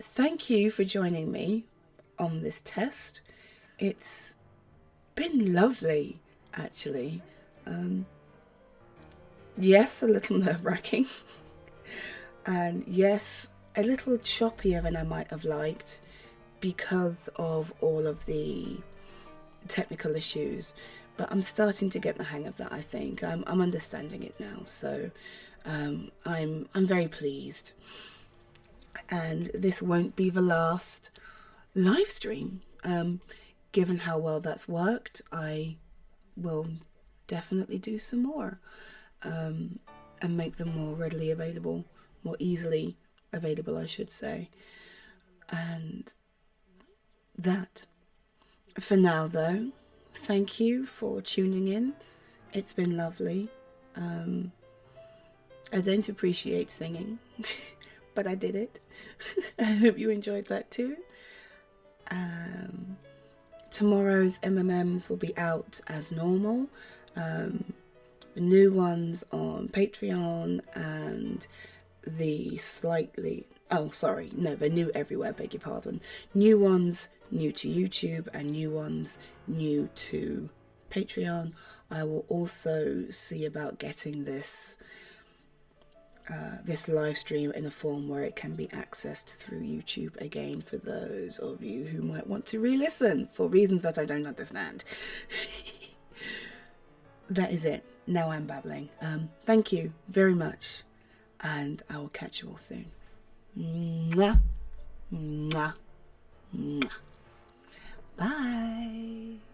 A: Thank you for joining me on this test. It's been lovely, actually. Yes, a little nerve-wracking. And yes, a little choppier than I might have liked because of all of the technical issues. But I'm starting to get the hang of that, I think. I'm understanding it now. So I'm very pleased. And this won't be the last live stream. Given how well that's worked, I will definitely do some more, and make them more readily available, more easily available, I should say. And that. For now, though, thank you for tuning in. It's been lovely. I don't appreciate singing, but I did it. I hope you enjoyed that too. Tomorrow's MMMs will be out as normal. The new ones on Patreon and the new everywhere, beg your pardon. New ones new to YouTube and new ones new to Patreon. I will also see about getting this live stream in a form where it can be accessed through YouTube again for those of you who might want to re-listen for reasons that I don't understand. That is it. Now I'm babbling. Thank you very much, and I will catch you all soon. Mwah. Mwah. Mwah. Bye.